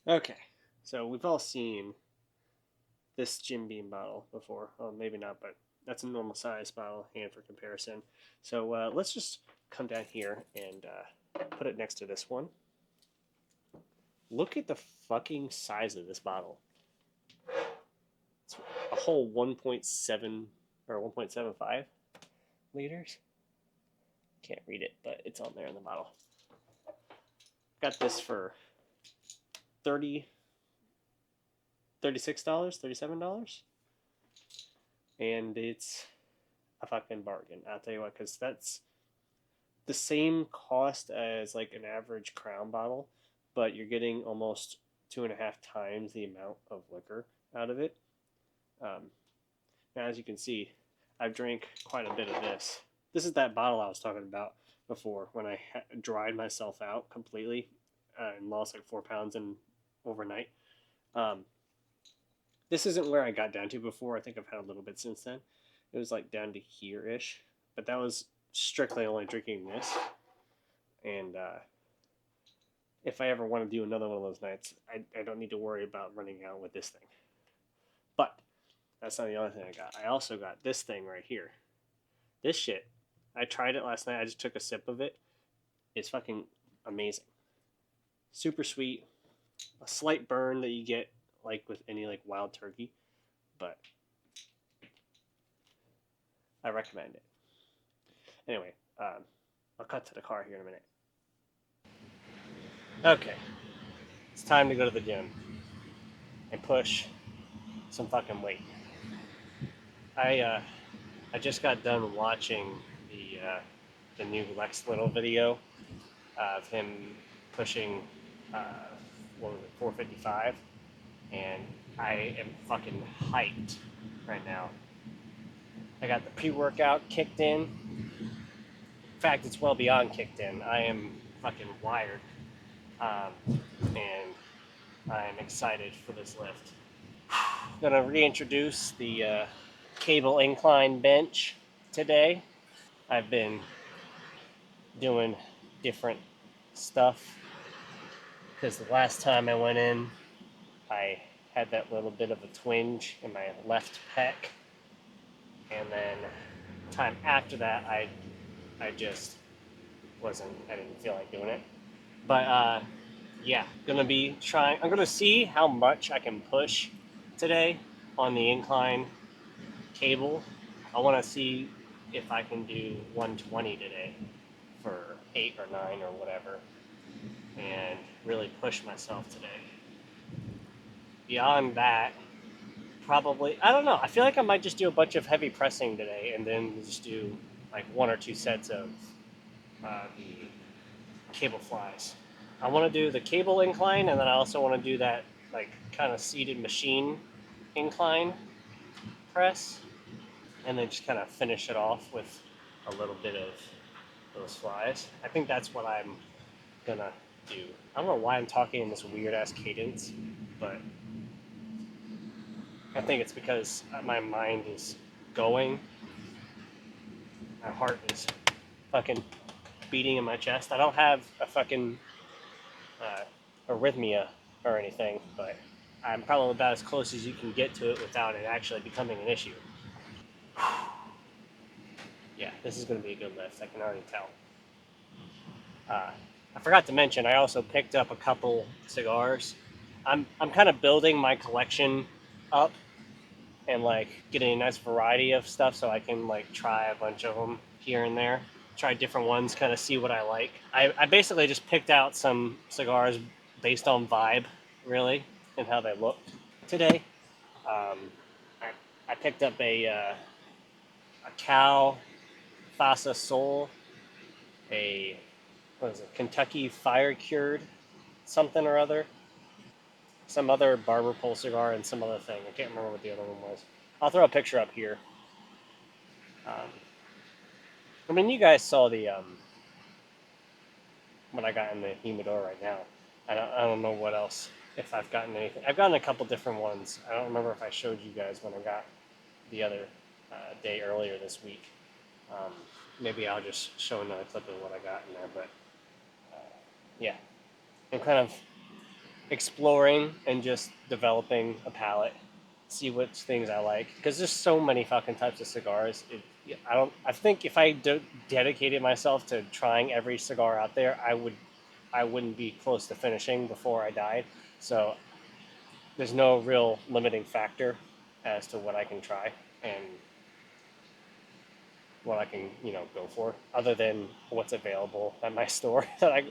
Okay, so we've all seen this Jim Beam bottle before. Well, maybe not, but that's a normal size bottle, and for comparison. So let's just come down here and put it next to this one. Look at the fucking size of this bottle. It's a whole 1.7 or 1.75 liters. Can't read it, but it's on there in the bottle. Got this for 30 $36, $37, and it's a fucking bargain. I'll tell you what, because that's the same cost as like an average Crown bottle, but you're getting almost 2.5 times the amount of liquor out of it. Um, Now, as you can see, I've drank quite a bit of this. This is that bottle I was talking about before when I dried myself out completely and lost like 4 pounds in overnight. Um, this isn't where I got down to before. I think I've had a little bit since then. It was like down to here ish, but that was strictly only drinking this. And if I ever want to do another one of those nights, I don't need to worry about running out with this thing. But that's not the only thing I got. I also got this thing right here. This shit, I tried it last night. I just took a sip of it. It's fucking amazing. Super sweet. A slight burn that you get like with any like wild turkey, but I recommend it. Anyway, I'll cut to the car here in a minute. Okay, it's time to go to the gym and push some fucking weight. I uh, I just got done watching the new Lex Little video of him pushing uh, what was it 455, and I am fucking hyped right now. I got the pre-workout kicked in. In fact, it's well beyond kicked in. I am fucking wired, and I'm excited for this lift. Gonna reintroduce the cable incline bench today. I've been doing different stuff because the last time I went in, I had that little bit of a twinge in my left pec, and then time after that, I just wasn't. I didn't feel like doing it. But yeah, gonna be trying. I'm gonna see how much I can push today on the incline cable. I want to see if I can do 120 today for 8 or 9 or whatever, and really push myself today. Beyond that, probably I don't know. I feel like I might just do a bunch of heavy pressing today, and then just do like 1 or 2 sets of the cable flies. I want to do the cable incline, and then I also want to do that like kind of seated machine incline press, and then just kind of finish it off with a little bit of those flies. I think that's what I'm gonna do. I don't know why I'm talking in this weird ass cadence, but I think it's because my mind is going, my heart is fucking beating in my chest. I don't have a fucking uh, arrhythmia or anything, but I'm probably about as close as you can get to it without it actually becoming an issue. Yeah, this is going to be a good lift. I can already tell. Uh, I forgot to mention, I also picked up a couple cigars. I'm kind of building my collection up and like getting a nice variety of stuff so I can like try a bunch of them here and there. Try different ones, kind of see what I like. I basically just picked out some cigars based on vibe, really, and how they looked today. Um, I, I picked up a cow Fasa Soul, a what is it, Kentucky Fire Cured something or other, some other barber pole cigar, and some other thing. I can't remember what the other one was. I'll throw a picture up here. Um, I mean, you guys saw the what I got in the humidor right now. I don't know what else. If I've gotten anything, I've gotten a couple different ones. I don't remember if I showed you guys when I got the other day earlier this week. Um, Maybe I'll just show another clip of what I got in there. But yeah, I'm kind of exploring and just developing a palate, see which things I like. Because there's so many fucking types of cigars. I don't. I think if I dedicated myself to trying every cigar out there, I wouldn't be close to finishing before I died. So there's no real limiting factor as to what I can try and what I can, go for, other than what's available at my store that I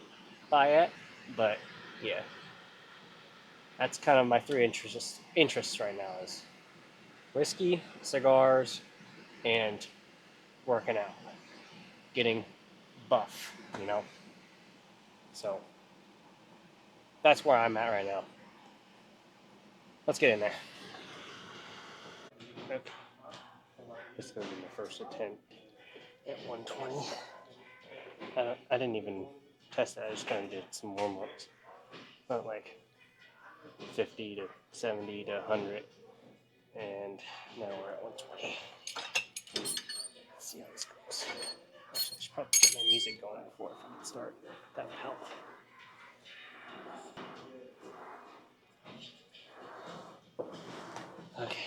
buy at. But yeah, that's kind of my three interests right now is whiskey, cigars, and working out, getting buff. You know, so that's where I'm at right now. Let's get in there. Okay. This is gonna be my first attempt at 120. I didn't even test it. I just kind of did some warm ups. Not like 50 to 70 to 100, and now we're at 120. Let's see how this goes. Actually, I should probably get my music going before I start. That would help. Okay.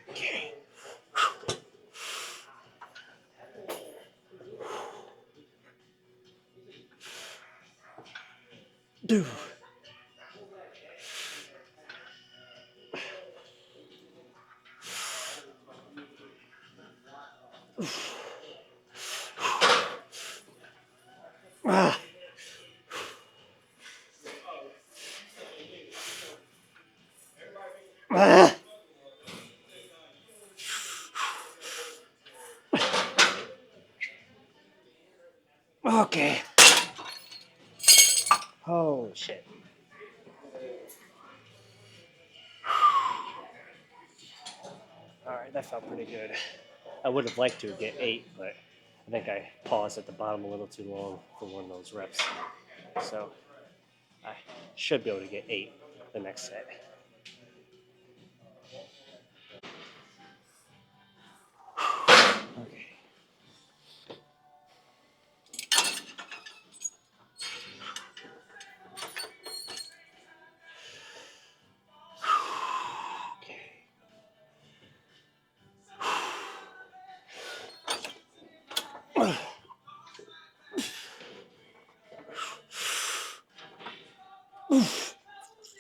Okay. Do. Ah. Ah. Okay. Oh shit. All right, that felt pretty good. I would have liked to get 8, but I think I paused at the bottom a little too long for one of those reps. So I should be able to get 8 the next set. Okay.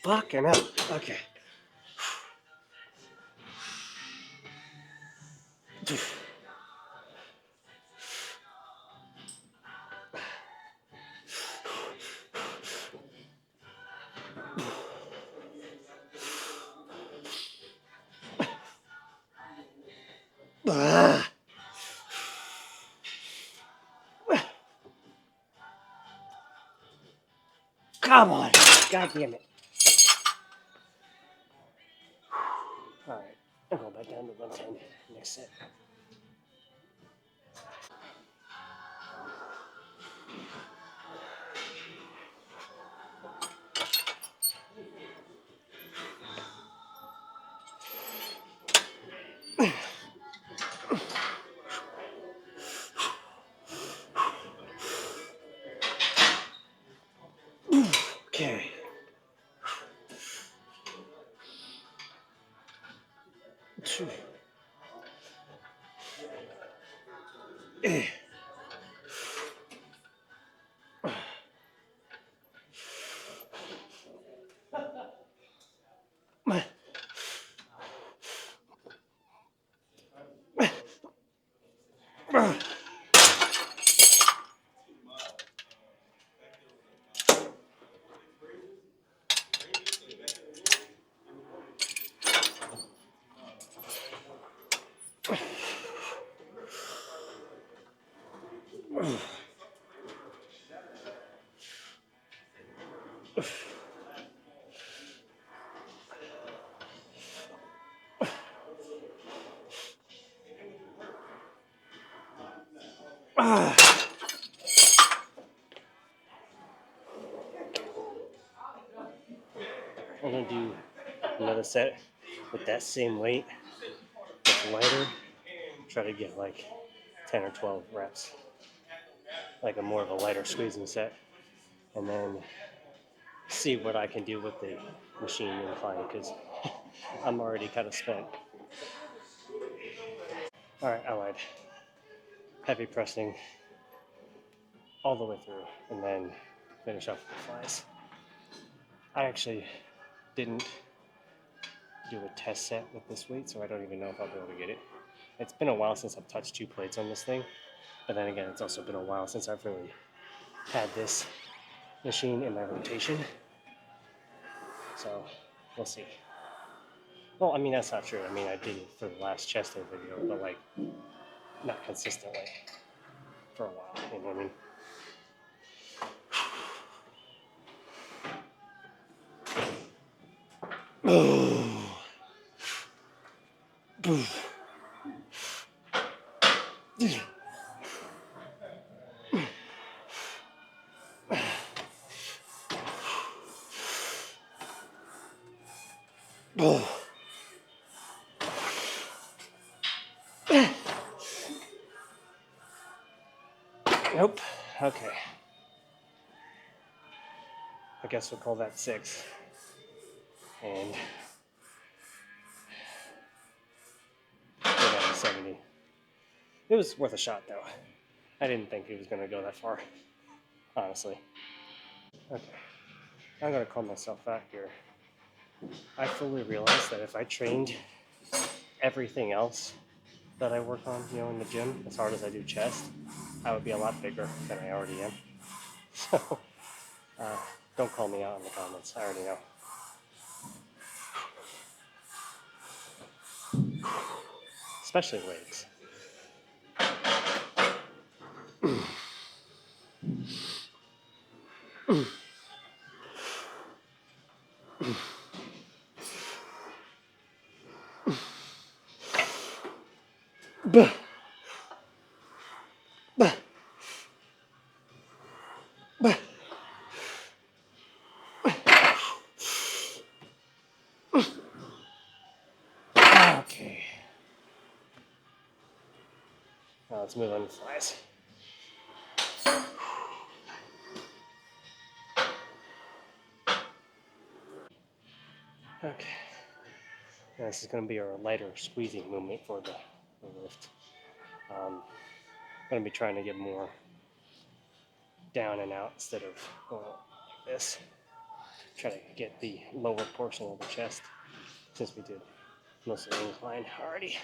Fucking hell. Okay. Ah. Come on. God damn it. All right. I'll go back down to 110 next set. Okay. Two. set with that same weight, but lighter. Try to get like 10 or 12 reps, like a more of a lighter squeezing set, and then see what I can do with the machine incline because I'm already kind of spent. All right, I lied. Heavy pressing all the way through, and then finish off with the flies. I actually didn't do a test set with this weight, so I don't even know if I'll be able to get it. It's been a while since I've touched 2 plates on this thing, but then again, it's also been a while since I've really had this machine in my rotation. So we'll see. Well, I mean, that's not true. I mean, I did it for the last chest day video, but like not consistently for a while. You know what I mean? Nope. Okay. I guess we'll call that 6. And go down to 70. It was worth a shot, though. I didn't think it was going to go that far, honestly. Okay. I'm going to calm myself out here. I fully realized that if I trained everything else that I work on, in the gym, as hard as I do chest, I would be a lot bigger than I already am. So, don't call me out in the comments. I already know. Especially legs. Bah. Bah. Bah. Okay. Now let's move on to flies. Okay. Now this is going to be our lighter squeezing movement for the lift. I'm going to be trying to get more down and out instead of going like this. Try to get the lower portion of the chest since we did most of the incline already.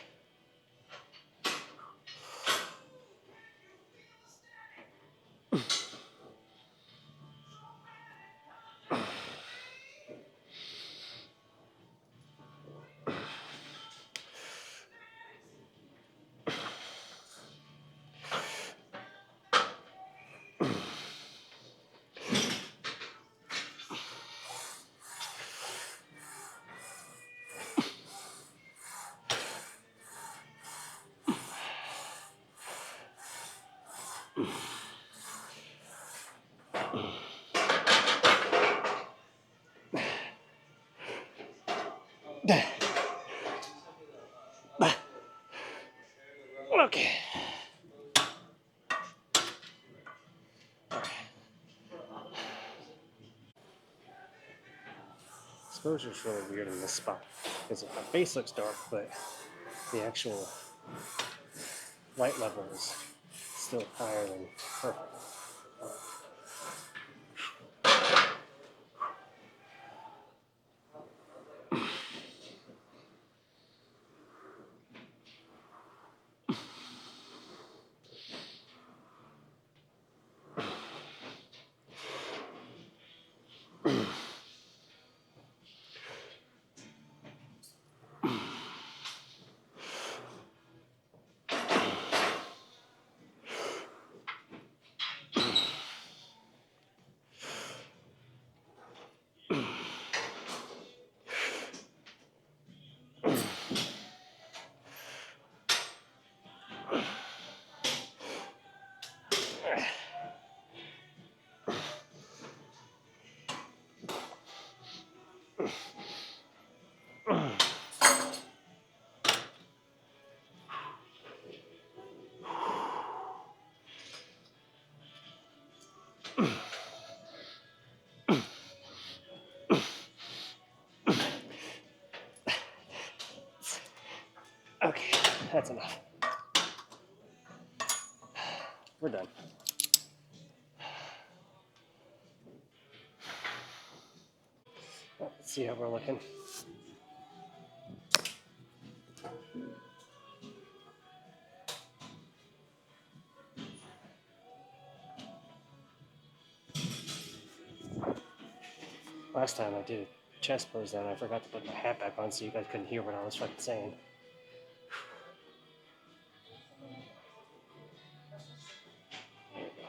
Okay. Exposure is really weird in this spot because my face looks dark, but the actual light level is still higher than perfect. Okay, that's enough. We're done. Let's see how we're looking. Last time I did a chest pose down, I forgot to put my hat back on so you guys couldn't hear what I was fucking saying. There we go.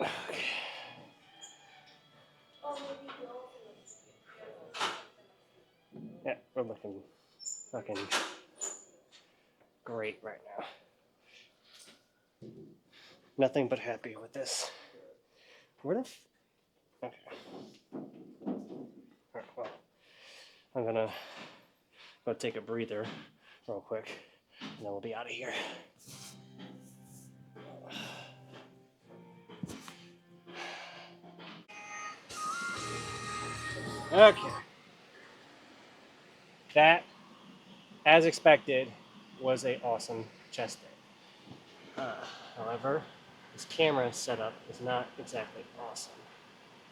Okay. Yeah, we're looking fucking great right now. Nothing but happy with this. Where the okay. Alright, well, I'm gonna go take a breather real quick, and then we'll be out of here. Okay. That, as expected, was a awesome chest day. However, this camera setup is not exactly awesome.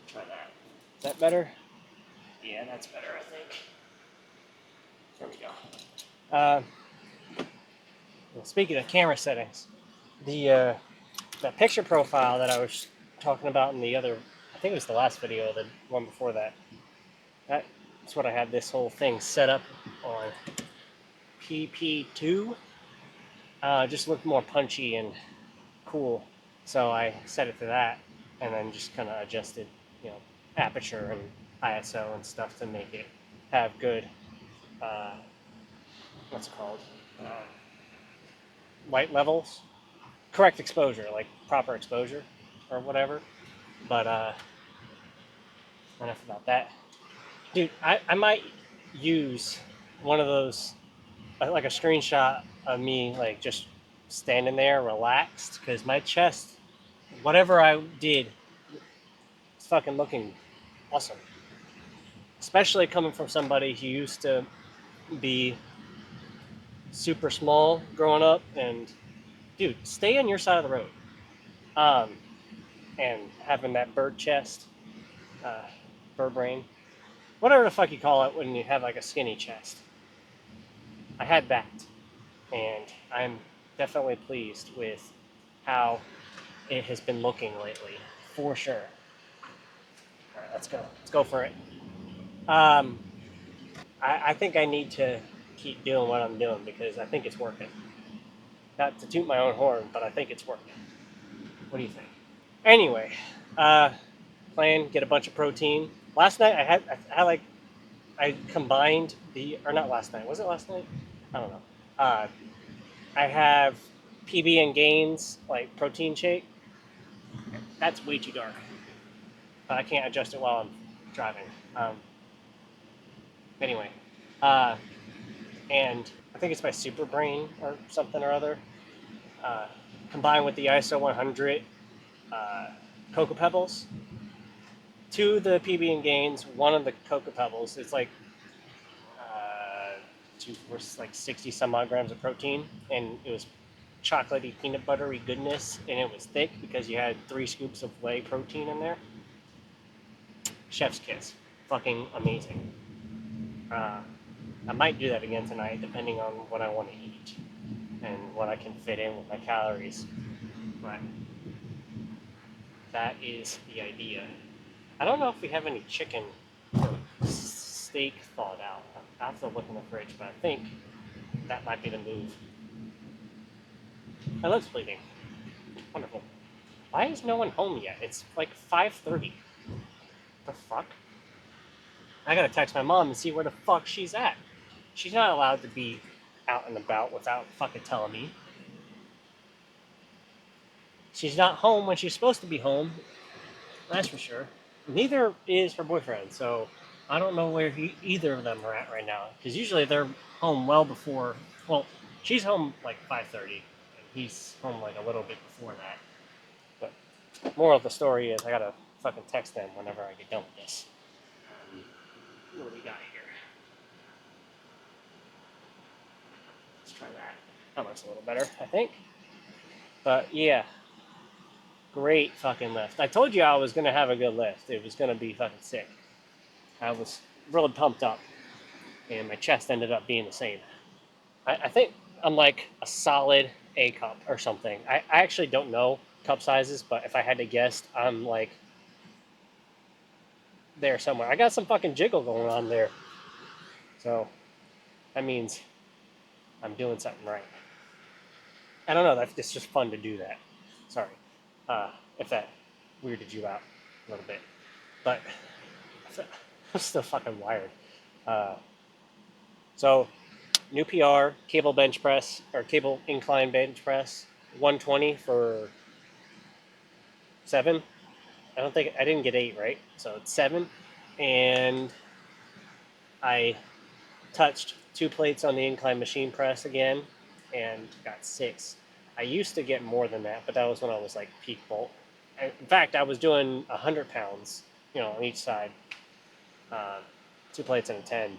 Try that. Is that better? Yeah, that's better, I think. There we go. Well, speaking of camera settings, the picture profile that I was talking about in the other, I think it was the last video, the one before that. That's what I had this whole thing set up on. PP2 just looked more punchy and cool, so I set it to that, and then just kind of adjusted, aperture and ISO and stuff to make it have good, uh, what's it called, white levels, correct exposure, like proper exposure or whatever. But enough about that, dude. I might use one of those, like a screenshot of me like just standing there relaxed, because my chest, whatever I did, is fucking looking awesome. Especially coming from somebody who used to be super small growing up. And dude, stay on your side of the road. Um, and having that bird chest, uh, bird brain, whatever the fuck you call it when you have like a skinny chest. I had that, and I'm definitely pleased with how it has been looking lately, for sure. All right, let's go. Let's go for it. Um, I think I need to keep doing what I'm doing because I think it's working. Not to toot my own horn, but I think it's working. What do you think? Anyway, uh, plan, get a bunch of protein. Last night I combined or not last night. Was it last night? I don't know. Uh, I have PB and Gains like protein shake. That's way too dark. But I can't adjust it while I'm driving. Anyway, uh, and I think it's by Super Brain or something or other. Uh, Combined with the ISO 100 Cocoa Pebbles. Two of the PB and Gains, one of the Cocoa Pebbles. It's like like 60 some odd grams of protein, and it was chocolatey peanut buttery goodness, and it was thick because you had 3 scoops of whey protein in there. Chef's kiss, fucking amazing. I might do that again tonight, depending on what I want to eat and what I can fit in with my calories. But that is the idea. I don't know if we have any chicken or steak thawed out. I have to look in the fridge, but I think that might be the move. My lips bleeding. Wonderful. Why is no one home yet? It's like 5:30. The fuck? I gotta text my mom and see where the fuck she's at. She's not allowed to be out and about without fucking telling me. She's not home when she's supposed to be home. That's for sure. Neither is her boyfriend, so I don't know where either of them are at right now. Because usually they're home well before. Well, she's home like 5:30, and he's home like a little bit before that. But moral of the story is I gotta fucking text them whenever I get done with this. What do we got here? Let's try that. That looks a little better, I think. But yeah, great fucking lift. I told you I was gonna have a good lift. It was gonna be fucking sick. I was really pumped up, and my chest ended up being the same. I think I'm like a solid A cup or something. I actually don't know cup sizes, but if I had to guess, I'm like there somewhere. I got some fucking jiggle going on there. So that means I'm doing something right. I don't know. It's just fun to do that. Sorry, if that weirded you out a little bit, but I'm still fucking wired. Uh, so new PR, cable bench press or cable incline bench press, 120 for 7. I didn't get 8 right, so it's 7, and I touched 2 plates on the incline machine press again, and got 6. I used to get more than that, but that was when I was like peak bolt. In fact, I was doing 100 pounds, on each side, uh, 2 plates and a 10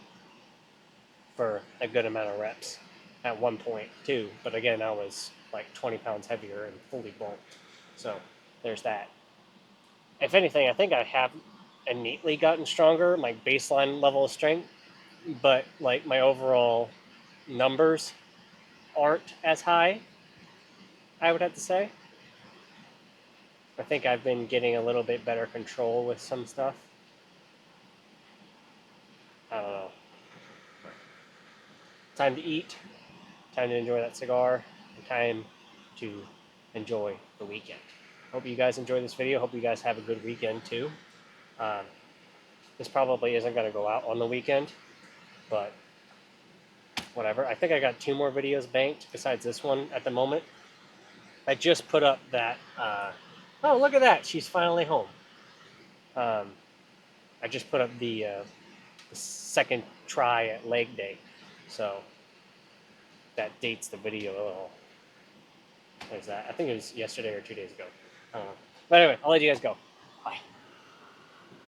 for a good amount of reps at one point too. But again, I was like 20 pounds heavier and fully bulked, so there's that. If anything, I think I have innately gotten stronger, my baseline level of strength, but like my overall numbers aren't as high, I would have to say. I think I've been getting a little bit better control with some stuff. I don't know. Time to eat, time to enjoy that cigar, and time to enjoy the weekend. Hope you guys enjoy this video. Hope you guys have a good weekend too. Um, this probably isn't going to go out on the weekend, but whatever. I think I got 2 more videos banked besides this one at the moment. I just put up that. Oh, look at that! She's finally home. Um, I just put up the second try at leg day, so that dates the video a little. There's that. I think it was yesterday or 2 days ago. I don't know. But anyway, I'll let you guys go.